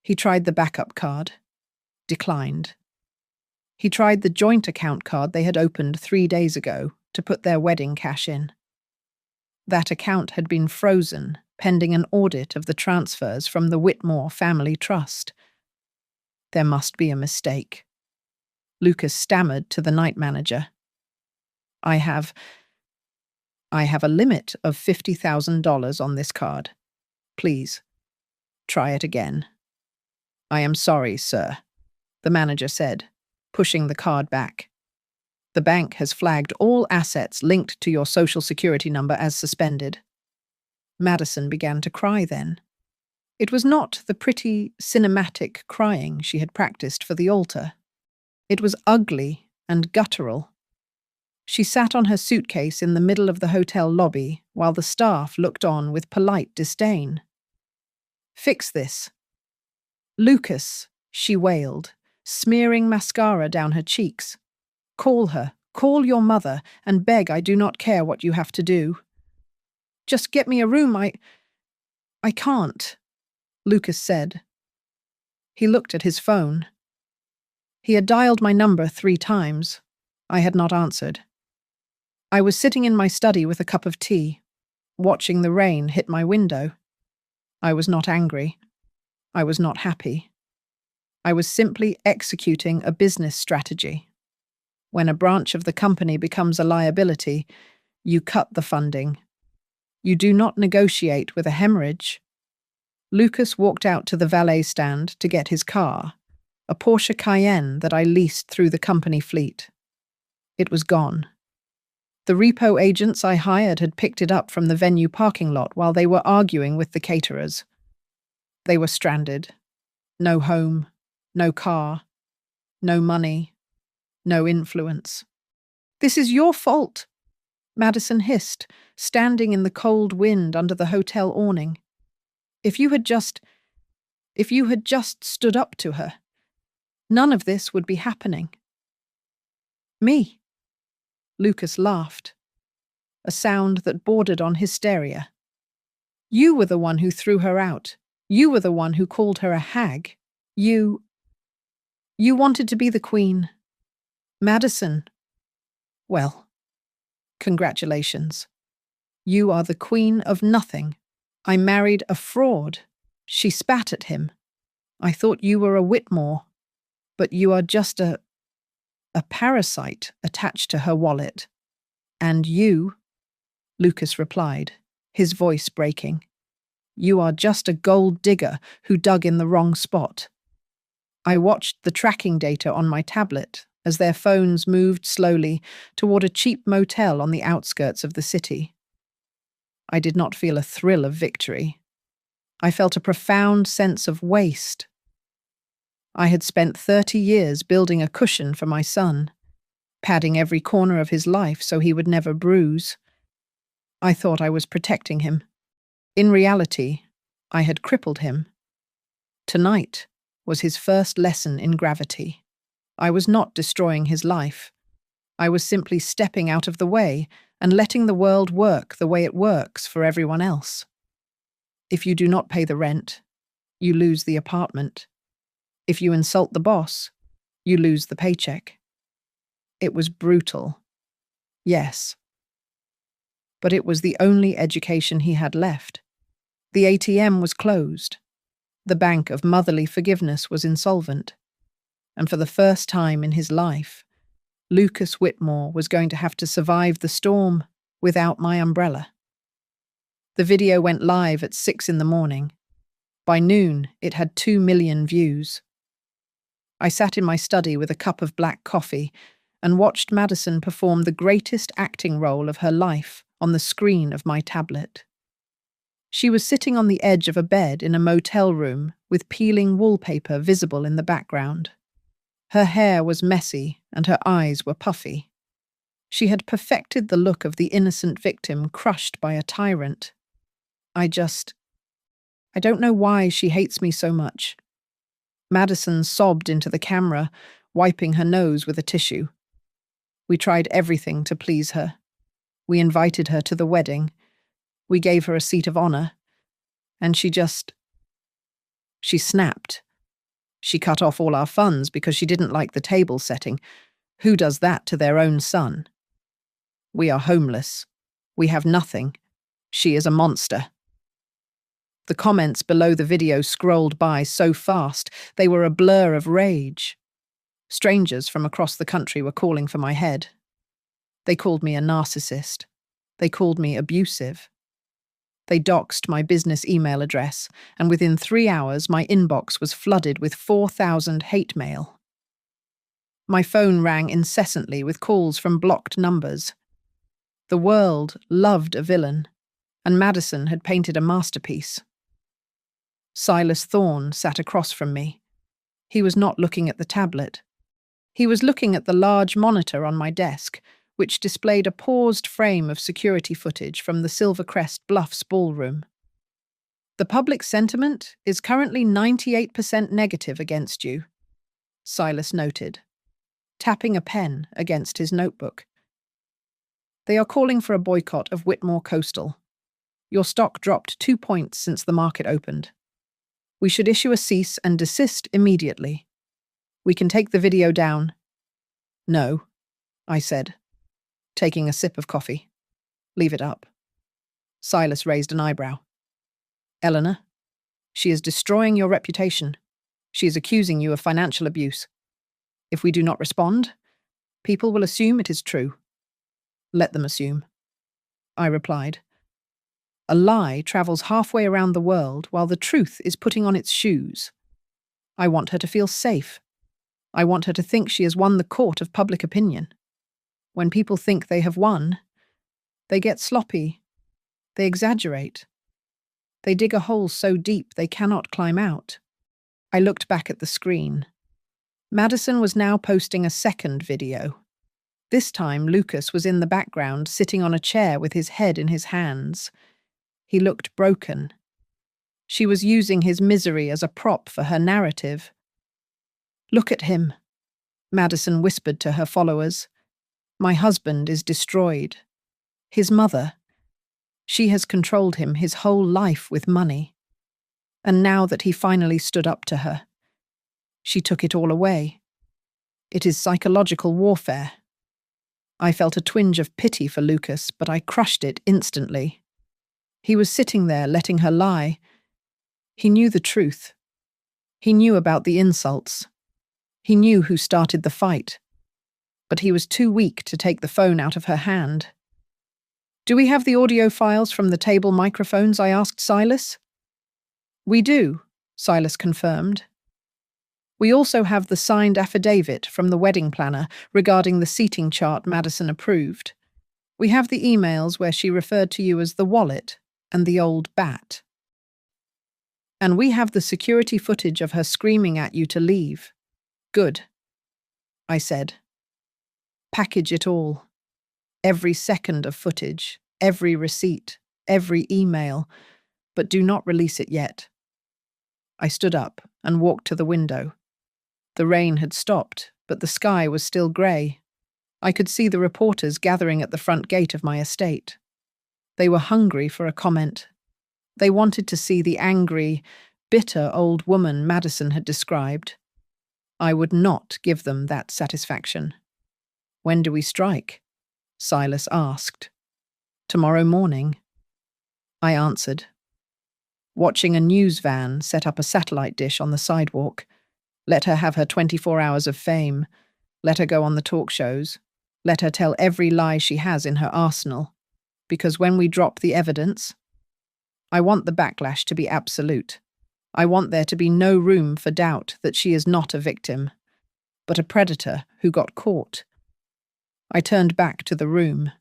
[SPEAKER 1] He tried the backup card. Declined. He tried the joint account card they had opened 3 days ago to put their wedding cash in. That account had been frozen, pending an audit of the transfers from the Whitmore Family Trust. There must be a mistake. Lucas stammered to the night manager. I have a limit of $50,000 on this card. Please, try it again." "I am sorry, sir," the manager said, pushing the card back. "The bank has flagged all assets linked to your social security number as suspended." Madison began to cry then. It was not the pretty, cinematic crying she had practiced for the altar. It was ugly and guttural. She sat on her suitcase in the middle of the hotel lobby while the staff looked on with polite disdain. "Fix this." "Lucas," she wailed, smearing mascara down her cheeks. "Call her, call your mother, and beg I do not care what you have to do. Just get me a room, I can't," Lucas said. He looked at his phone. He had dialed my number 3 times. I had not answered. I was sitting in my study with a cup of tea, watching the rain hit my window. I was not angry. I was not happy. I was simply executing a business strategy. When a branch of the company becomes a liability, you cut the funding. You do not negotiate with a hemorrhage. Lucas walked out to the valet stand to get his car, a Porsche Cayenne that I leased through the company fleet. It was gone. The repo agents I hired had picked it up from the venue parking lot while they were arguing with the caterers. They were stranded. No home, no car, no money, no influence. "This is your fault," Madison hissed, standing in the cold wind under the hotel awning. If you had just stood up to her, none of this would be happening." "Me?" Lucas laughed, a sound that bordered on hysteria. "You were the one who threw her out. You were the one who called her a hag. You wanted to be the queen. Madison. Well, congratulations. You are the queen of nothing. I married a fraud. She spat at him. I thought you were a Whitmore, but you are just a parasite attached to her wallet. And you, Lucas replied, his voice breaking, you are just a gold digger who dug in the wrong spot. I watched the tracking data on my tablet as their phones moved slowly toward a cheap motel on the outskirts of the city. I did not feel a thrill of victory. I felt a profound sense of waste. I had spent 30 years building a cushion for my son, padding every corner of his life so he would never bruise. I thought I was protecting him. In reality, I had crippled him. Tonight was his first lesson in gravity. I was not destroying his life. I was simply stepping out of the way and letting the world work the way it works for everyone else. If you do not pay the rent, you lose the apartment. If you insult the boss, you lose the paycheck. It was brutal. Yes. But it was the only education he had left. The ATM was closed. The bank of motherly forgiveness was insolvent. And for the first time in his life, Lucas Whitmore was going to have to survive the storm without my umbrella. The video went live at 6 a.m. By noon, it had 2 million views. I sat in my study with a cup of black coffee and watched Madison perform the greatest acting role of her life on the screen of my tablet. She was sitting on the edge of a bed in a motel room with peeling wallpaper visible in the background. Her hair was messy and her eyes were puffy. She had perfected the look of the innocent victim crushed by a tyrant. I don't know why she hates me so much. Madison sobbed into the camera, wiping her nose with a tissue. We tried everything to please her. We invited her to the wedding. We gave her a seat of honor. And she snapped. She cut off all our funds because she didn't like the table setting. Who does that to their own son? We are homeless. We have nothing. She is a monster. The comments below the video scrolled by so fast, they were a blur of rage. Strangers from across the country were calling for my head. They called me a narcissist. They called me abusive. They doxed my business email address, and within 3 hours my inbox was flooded with 4,000 hate mail. My phone rang incessantly with calls from blocked numbers. The world loved a villain, and Madison had painted a masterpiece. Silas Thorne sat across from me. He was not looking at the tablet. He was looking at the large monitor on my desk, which displayed a paused frame of security footage from the Silvercrest Bluffs ballroom. The public sentiment is currently 98% negative against you, Silas noted, tapping a pen against his notebook. They are calling for a boycott of Whitmore Coastal. Your stock dropped 2 points since the market opened. We should issue a cease and desist immediately. We can take the video down. No, I said, taking a sip of coffee. Leave it up. Silas raised an eyebrow. Eleanor, she is destroying your reputation. She is accusing you of financial abuse. If we do not respond, people will assume it is true. Let them assume, I replied. A lie travels halfway around the world while the truth is putting on its shoes. I want her to feel safe. I want her to think she has won the court of public opinion. When people think they have won, they get sloppy. They exaggerate. They dig a hole so deep they cannot climb out. I looked back at the screen. Madison was now posting a second video. This time, Lucas was in the background, sitting on a chair with his head in his hands. He looked broken. She was using his misery as a prop for her narrative. Look at him, Madison whispered to her followers. My husband is destroyed. His mother, she has controlled him his whole life with money. And now that he finally stood up to her, she took it all away. It is psychological warfare. I felt a twinge of pity for Lucas, but I crushed it instantly. He was sitting there letting her lie. He knew the truth. He knew about the insults. He knew who started the fight. But he was too weak to take the phone out of her hand. "Do we have the audio files from the table microphones?" I asked Silas. "We do," Silas confirmed. "We also have the signed affidavit from the wedding planner regarding the seating chart Madison approved. We have the emails where she referred to you as the wallet and the old bat. And we have the security footage of her screaming at you to leave." "Good," I said. "Package it all. Every second of footage, every receipt, every email, but do not release it yet." I stood up and walked to the window. The rain had stopped, but the sky was still grey. I could see the reporters gathering at the front gate of my estate. They were hungry for a comment. They wanted to see the angry, bitter old woman Madison had described. I would not give them that satisfaction. "When do we strike?" Silas asked. "Tomorrow morning," I answered. Watching a news van set up a satellite dish on the sidewalk. Let her have her 24 hours of fame. Let her go on the talk shows. Let her tell every lie she has in her arsenal. Because when we drop the evidence, I want the backlash to be absolute. I want there to be no room for doubt that she is not a victim, but a predator who got caught. I turned back to the room.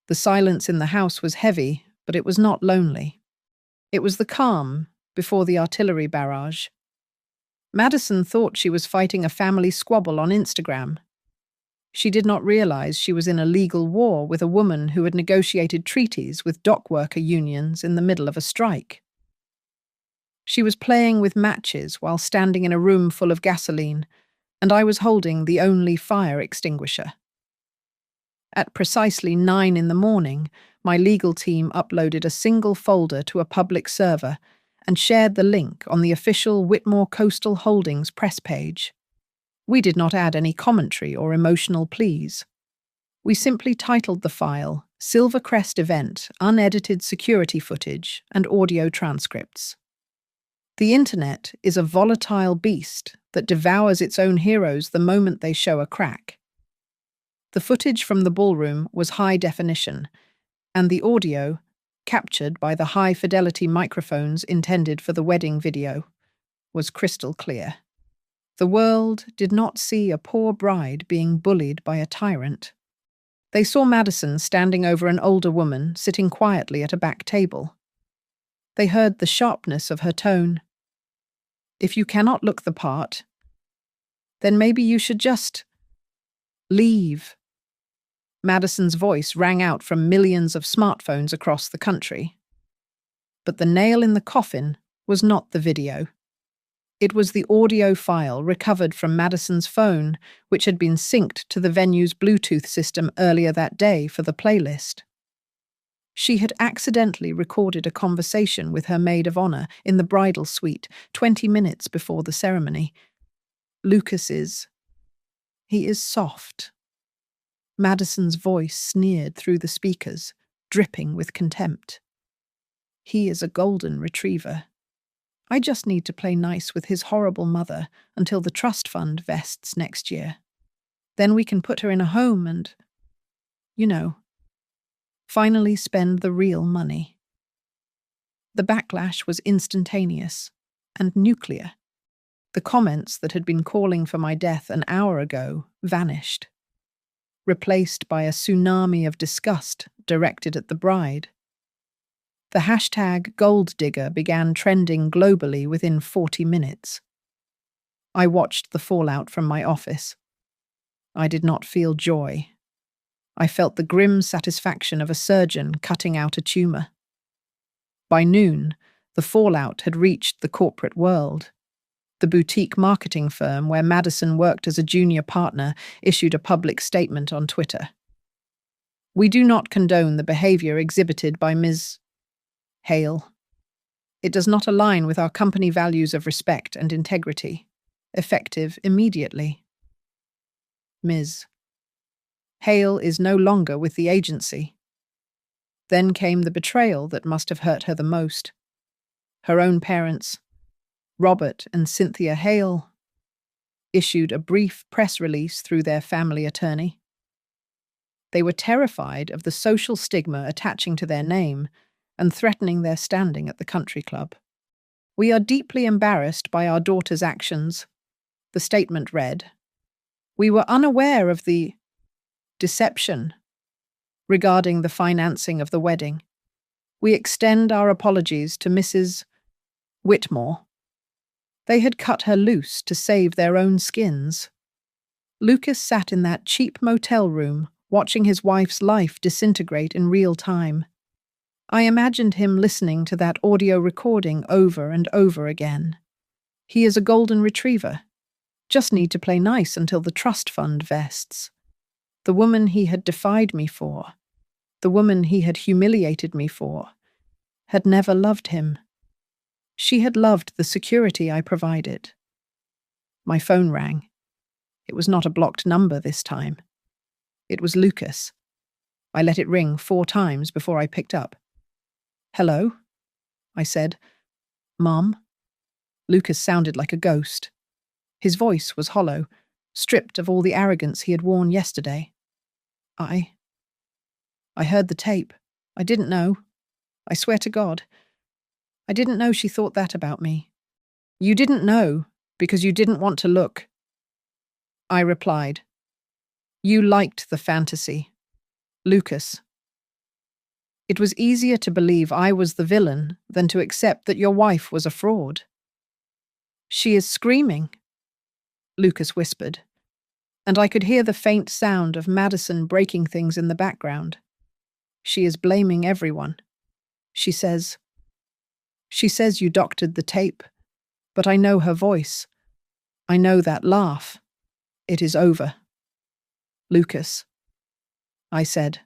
[SPEAKER 1] The silence in the house was heavy, but it was not lonely. It was the calm before the artillery barrage. Madison thought she was fighting a family squabble on Instagram. She did not realize she was in a legal war with a woman who had negotiated treaties with dock worker unions in the middle of a strike. She was playing with matches while standing in a room full of gasoline, and I was holding the only fire extinguisher. At precisely 9 in the morning, my legal team uploaded a single folder to a public server and shared the link on the official Whitmore Coastal Holdings press page. We did not add any commentary or emotional pleas. We simply titled the file Silvercrest Event, Unedited Security Footage and Audio Transcripts. The internet is a volatile beast that devours its own heroes the moment they show a crack. The footage from the ballroom was high definition, and the audio, captured by the high-fidelity microphones intended for the wedding video, was crystal clear. The world did not see a poor bride being bullied by a tyrant. They saw Madison standing over an older woman sitting quietly at a back table. They heard the sharpness of her tone. "If you cannot look the part, then maybe you should just leave." Madison's voice rang out from millions of smartphones across the country. But the nail in the coffin was not the video. It was the audio file recovered from Madison's phone, which had been synced to the venue's Bluetooth system earlier that day for the playlist. She had accidentally recorded a conversation with her maid of honor in the bridal suite 20 minutes before the ceremony. "Lucas he is soft." Madison's voice sneered through the speakers, dripping with contempt. "He is a golden retriever. I just need to play nice with his horrible mother until the trust fund vests next year. Then we can put her in a home and, finally spend the real money." The backlash was instantaneous and nuclear. The comments that had been calling for my death an hour ago vanished, replaced by a tsunami of disgust directed at the bride. The hashtag Gold Digger began trending globally within 40 minutes. I watched the fallout from my office. I did not feel joy. I felt the grim satisfaction of a surgeon cutting out a tumor. By noon, the fallout had reached the corporate world. The boutique marketing firm where Madison worked as a junior partner issued a public statement on Twitter. "We do not condone the behavior exhibited by Ms. Hale. It does not align with our company values of respect and integrity. Effective immediately. Ms. Hale is no longer with the agency. Then came the betrayal that must have hurt her the most. Her own parents, Robert and Cynthia Hale, issued a brief press release through their family attorney. They were terrified of the social stigma attaching to their name and threatening their standing at the country club. "We are deeply embarrassed by our daughter's actions," the statement read. "We were unaware of the deception regarding the financing of the wedding. We extend our apologies to Mrs. Whitmore. They had cut her loose to save their own skins." Lucas sat in that cheap motel room, watching his wife's life disintegrate in real time. I imagined him listening to that audio recording over and over again. He is a golden retriever. Just need to play nice until the trust fund vests. The woman he had defied me for, the woman he had humiliated me for, had never loved him. She had loved the security I provided. My phone rang. It was not a blocked number this time. It was Lucas. I let it ring 4 times before I picked up. "Hello?" I said. "Mom?" Lucas sounded like a ghost. His voice was hollow, stripped of all the arrogance he had worn yesterday. I heard the tape. I didn't know. I swear to God. I didn't know she thought that about me." "You didn't know because you didn't want to look," I replied. "You liked the fantasy. Lucas. It was easier to believe I was the villain than to accept that your wife was a fraud." "She is screaming," Lucas whispered, and I could hear the faint sound of Madison breaking things in the background. "She is blaming everyone. She says you doctored the tape, but I know her voice. I know that laugh. It is over." "Lucas," I said.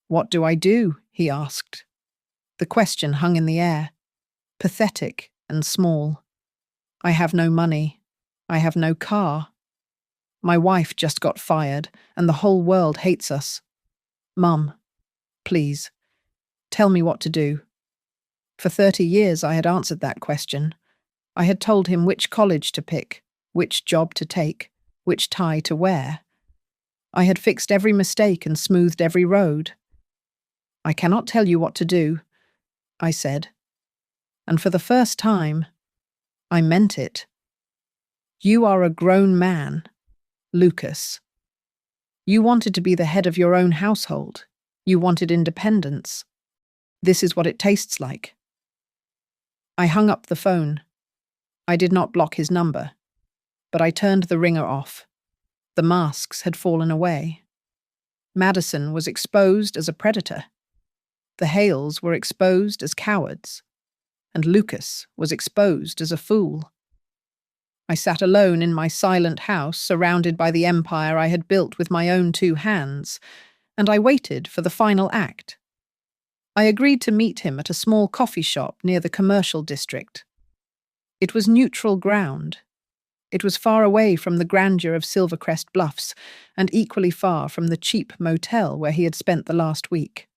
[SPEAKER 1] "What do I do?" he asked. The question hung in the air, pathetic and small. I have no money. I have no car. My wife just got fired, and the whole world hates us. Mum, please, tell me what to do. For 30 years I had answered that question. I had told him which college to pick, which job to take, which tie to wear. I had fixed every mistake and smoothed every road. "I cannot tell you what to do," I said. And for the first time, I meant it. "You are a grown man, Lucas. You wanted to be the head of your own household. You wanted independence. This is what it tastes like." I hung up the phone. I did not block his number, but I turned the ringer off. The masks had fallen away. Madison was exposed as a predator. The Hales were exposed as cowards, and Lucas was exposed as a fool. I sat alone in my silent house, surrounded by the empire I had built with my own 2 hands, and I waited for the final act. I agreed to meet him at a small coffee shop near the commercial district. It was neutral ground. It was far away from the grandeur of Silvercrest Bluffs, and equally far from the cheap motel where he had spent the last week.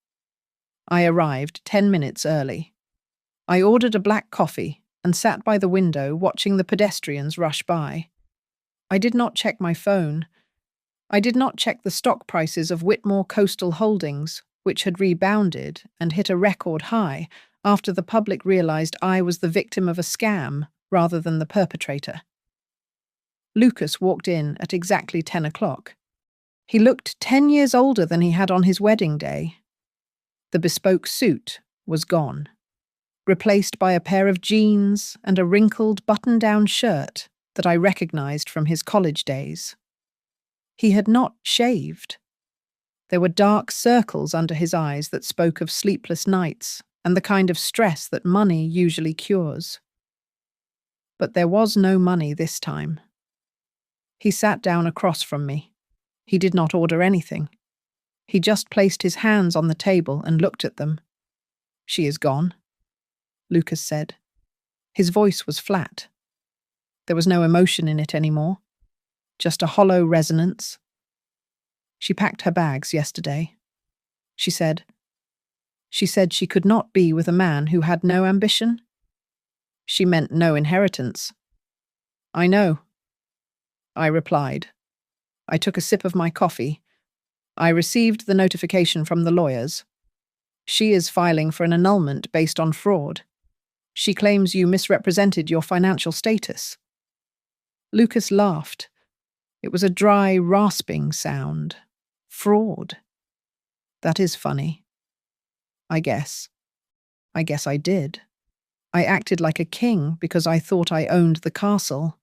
[SPEAKER 1] I arrived 10 minutes early. I ordered a black coffee and sat by the window watching the pedestrians rush by. I did not check my phone. I did not check the stock prices of Whitmore Coastal Holdings, which had rebounded and hit a record high after the public realized I was the victim of a scam rather than the perpetrator. Lucas walked in at exactly 10 o'clock. He looked 10 years older than he had on his wedding day. The bespoke suit was gone, replaced by a pair of jeans and a wrinkled button-down shirt that I recognized from his college days. He had not shaved. There were dark circles under his eyes that spoke of sleepless nights and the kind of stress that money usually cures. But there was no money this time. He sat down across from me. He did not order anything. He just placed his hands on the table and looked at them. "She is gone." Lucas said. His voice was flat. There was no emotion in it anymore, just a hollow resonance. She packed her bags yesterday. She said she could not be with a man who had no ambition. She meant no inheritance. I know, I replied. I took a sip of my coffee. I received the notification from the lawyers. She is filing for an annulment based on fraud. She claims you misrepresented your financial status. Lucas laughed. It was a dry, rasping sound. Fraud. That is funny. I guess I did. I acted like a king because I thought I owned the castle.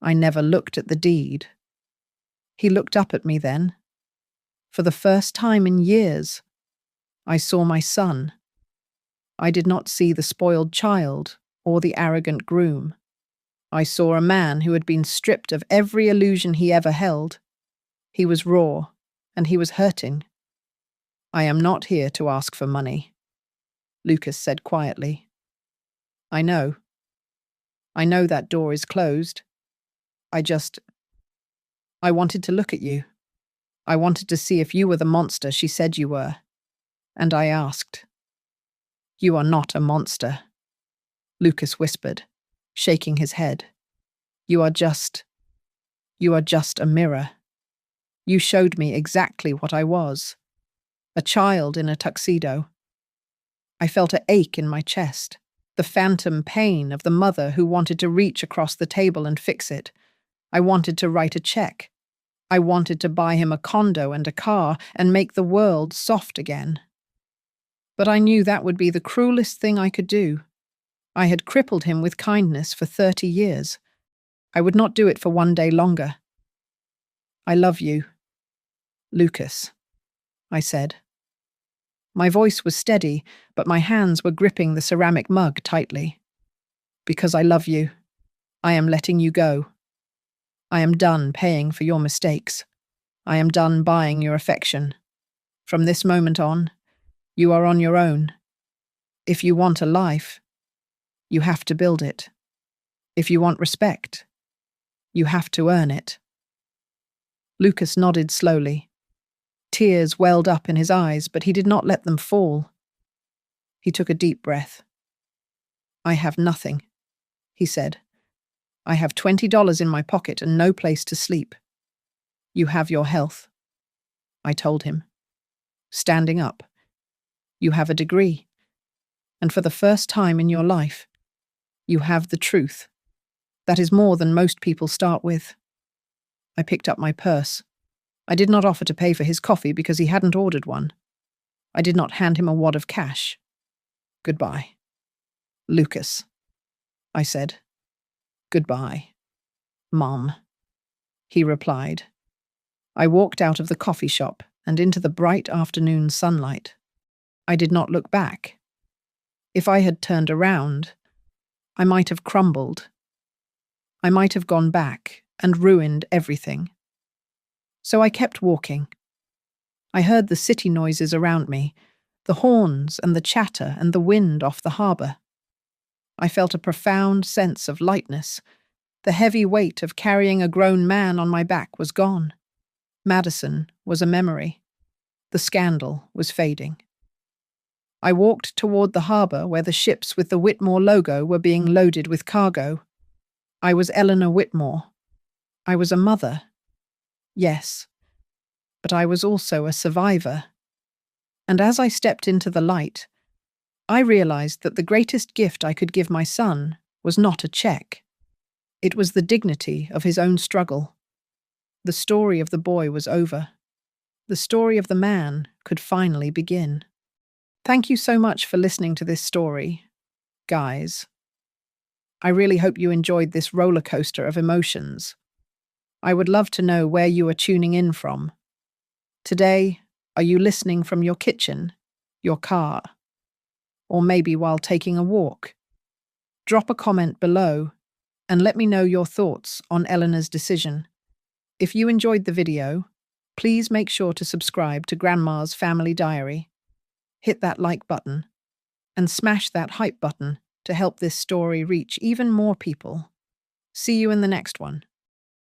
[SPEAKER 1] I never looked at the deed. He looked up at me then. For the first time in years, I saw my son. I did not see the spoiled child or the arrogant groom. I saw a man who had been stripped of every illusion he ever held. He was raw, and he was hurting. I am not here to ask for money, Lucas said quietly. I know. I know that door is closed. I wanted to look at you. I wanted to see if you were the monster she said you were. And I asked. You are not a monster, Lucas whispered, shaking his head. You are just a mirror. You showed me exactly what I was. A child in a tuxedo. I felt an ache in my chest, the phantom pain of the mother who wanted to reach across the table and fix it. I wanted to write a check. I wanted to buy him a condo and a car and make the world soft again. But I knew that would be the cruelest thing I could do. I had crippled him with kindness for 30 years. I would not do it for one day longer. I love you, Lucas, I said. My voice was steady, but my hands were gripping the ceramic mug tightly. Because I love you, I am letting you go. I am done paying for your mistakes. I am done buying your affection. From this moment on, you are on your own. If you want a life, you have to build it. If you want respect, you have to earn it. Lucas nodded slowly. Tears welled up in his eyes, but he did not let them fall. He took a deep breath. I have nothing, he said. I have $20 in my pocket and no place to sleep. You have your health, I told him. Standing up. You have a degree. And for the first time in your life, you have the truth. That is more than most people start with. I picked up my purse. I did not offer to pay for his coffee because he hadn't ordered one. I did not hand him a wad of cash. Goodbye. Lucas, I said. Goodbye, Mom, he replied. I walked out of the coffee shop and into the bright afternoon sunlight. I did not look back. If I had turned around, I might have crumbled. I might have gone back and ruined everything. So I kept walking. I heard the city noises around me, the horns and the chatter and the wind off the harbour. I felt a profound sense of lightness. The heavy weight of carrying a grown man on my back was gone. Madison was a memory. The scandal was fading. I walked toward the harbour where the ships with the Whitmore logo were being loaded with cargo. I was Eleanor Whitmore. I was a mother. Yes, but I was also a survivor. And as I stepped into the light, I realized that the greatest gift I could give my son was not a check. It was the dignity of his own struggle. The story of the boy was over. The story of the man could finally begin. Thank you so much for listening to this story, guys. I really hope you enjoyed this roller coaster of emotions. I would love to know where you are tuning in from. Today, are you listening from your kitchen, your car, or maybe while taking a walk? Drop a comment below and let me know your thoughts on Eleanor's decision. If you enjoyed the video, please make sure to subscribe to Grandma's Family Diary. Hit that like button and smash that hype button to help this story reach even more people. See you in the next one.